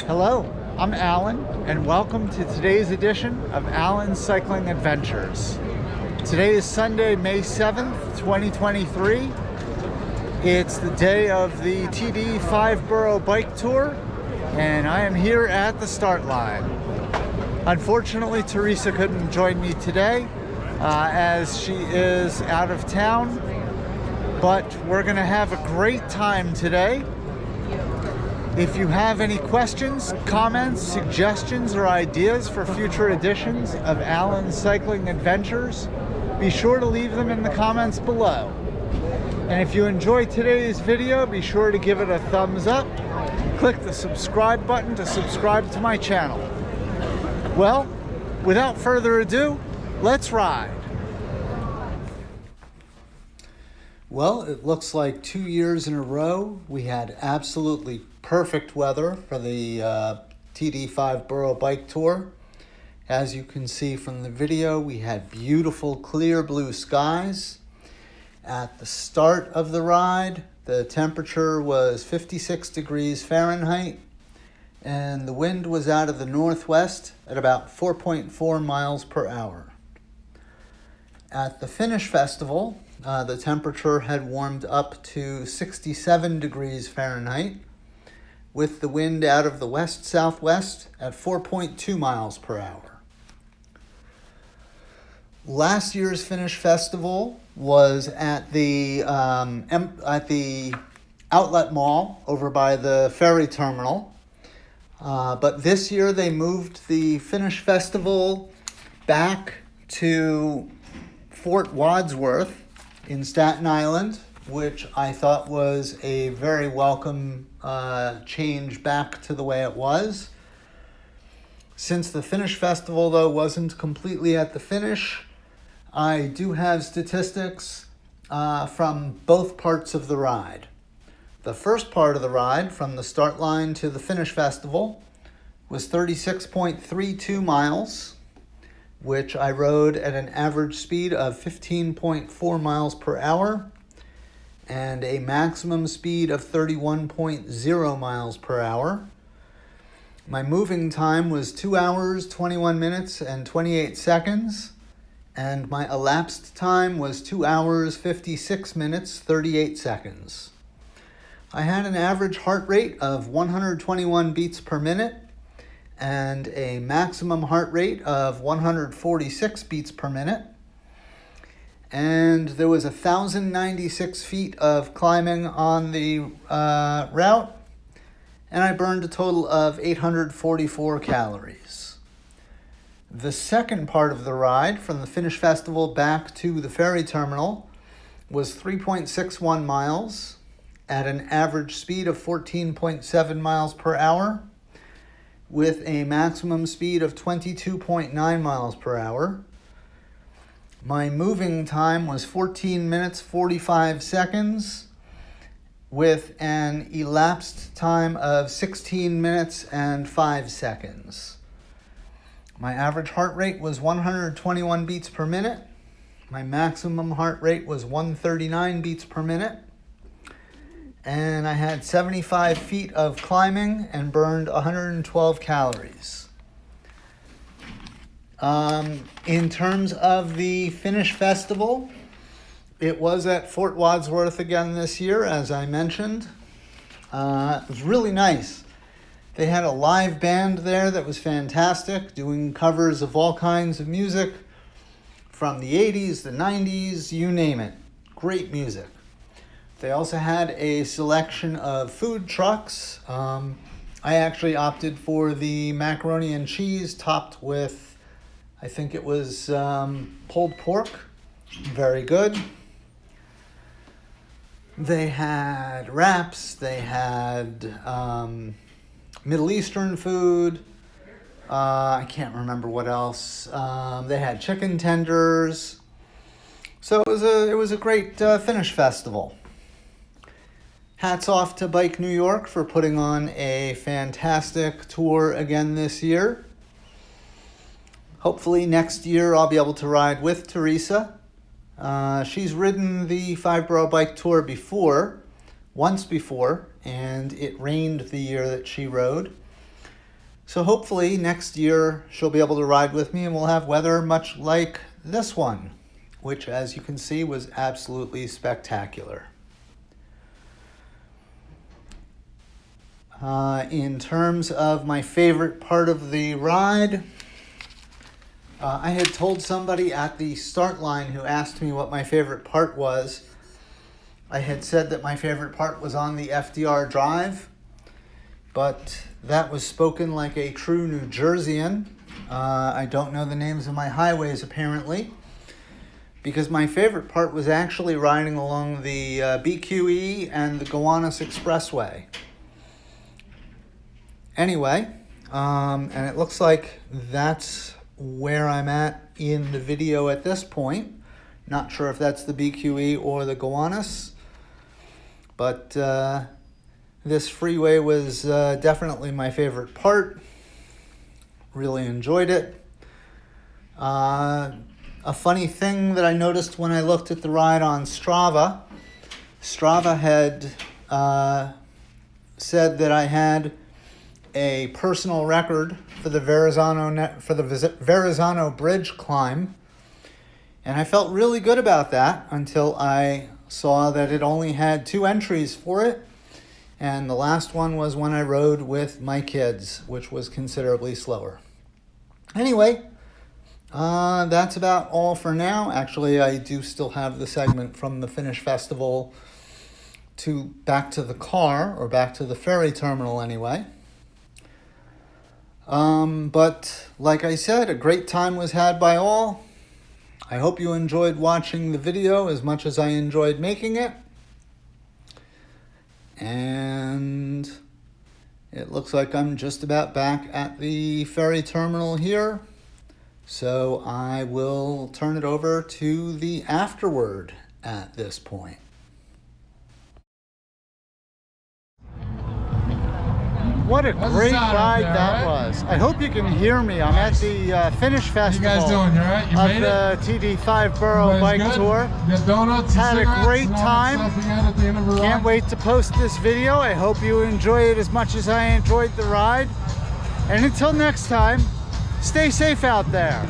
Hello, I'm Alan, and welcome to today's edition of Alan's Cycling Adventures. Today is Sunday, May 7th, 2023. It's the day of the TD 5 Boro bike tour, and I am here at the start line. Unfortunately, Teresa couldn't join me today as she is out of town, but we're going to have a great time today. If you have any questions, comments, suggestions, or ideas for future editions of Alan's Cycling Adventures, be sure to leave them in the comments below. And if you enjoyed today's video, be sure to give it a thumbs up. Click the subscribe button to subscribe to my channel. Well, without further ado, let's ride. Well, it looks like 2 years in a row we had absolutely perfect weather for the TD5 Boro bike tour. As you can see from the video, we had beautiful clear blue skies. At the start of the ride, the temperature was 56 degrees Fahrenheit, and the wind was out of the northwest at about 4.4 miles per hour. At the finish festival, the temperature had warmed up to 67 degrees Fahrenheit, with the wind out of the west-southwest at 4.2 miles per hour. Last year's Finish Festival was at the outlet mall over by the ferry terminal. But this year they moved the Finish Festival back to Fort Wadsworth in Staten Island, which I thought was a very welcome change back to the way it was. Since the Finish Festival, though, wasn't completely at the finish, I do have statistics from both parts of the ride. The first part of the ride, from the start line to the Finish Festival, was 36.32 miles, which I rode at an average speed of 15.4 miles per hour and a maximum speed of 31.0 miles per hour. My moving time was 2 hours, 21 minutes, and 28 seconds, and my elapsed time was 2 hours, 56 minutes, 38 seconds. I had an average heart rate of 121 beats per minute and a maximum heart rate of 146 beats per minute. And there was 1,096 feet of climbing on the route, and I burned a total of 844 calories. The second part of the ride, from the Finish Festival back to the ferry terminal, was 3.61 miles at an average speed of 14.7 miles per hour, with a maximum speed of 22.9 miles per hour. My moving time was 14 minutes, 45 seconds, with an elapsed time of 16 minutes and 5 seconds. My average heart rate was 121 beats per minute. My maximum heart rate was 139 beats per minute. And I had 75 feet of climbing and burned 112 calories. In terms of the Finish Festival, it was at Fort Wadsworth again this year, as I mentioned. It was really nice. They had a live band there that was fantastic, doing covers of all kinds of music from the 80s, the 90s, you name it. Great music. They also had a selection of food trucks. I actually opted for the macaroni and cheese topped with, I think it was pulled pork. Very good. They had wraps. They had Middle Eastern food. I can't remember what else. They had chicken tenders. So it was a great Finish Festival. Hats off to Bike New York for putting on a fantastic tour again this year. Hopefully next year I'll be able to ride with Teresa. She's ridden the 5 Boro bike tour once before, and it rained the year that she rode. So hopefully next year she'll be able to ride with me and we'll have weather much like this one, which, as you can see, was absolutely spectacular. In terms of my favorite part of the ride, I had told somebody at the start line who asked me what my favorite part was. I had said that my favorite part was on the FDR Drive, but that was spoken like a true New Jerseyan. I don't know the names of my highways, apparently, because my favorite part was actually riding along the BQE and the Gowanus Expressway. Anyway, and it looks like that's where I'm at in the video at this point. Not sure if that's the BQE or the Gowanus, but this freeway was definitely my favorite part. Really enjoyed it. A funny thing that I noticed when I looked at the ride on Strava had said that I had a personal record for the Verrazano Bridge climb, and I felt really good about that until I saw that it only had 2 entries for it, and the last one was when I rode with my kids, which was considerably slower. Anyway, that's about all for now. Actually, I do still have the segment from the Finnish Festival back to the car, or back to the ferry terminal anyway. But like I said, a great time was had by all. I hope you enjoyed watching the video as much as I enjoyed making it. And it looks like I'm just about back at the ferry terminal here. So I will turn it over to the afterward at this point. What a great ride that was. I hope you can hear me. I'm at the Finnish Festival you guys doing? You all right? You made of the TD5 Boro bike tour. Got donuts, had a great cigarettes, time. at the end of the Can't ride. wait to post this video. I hope you enjoy it as much as I enjoyed the ride. And until next time, stay safe out there.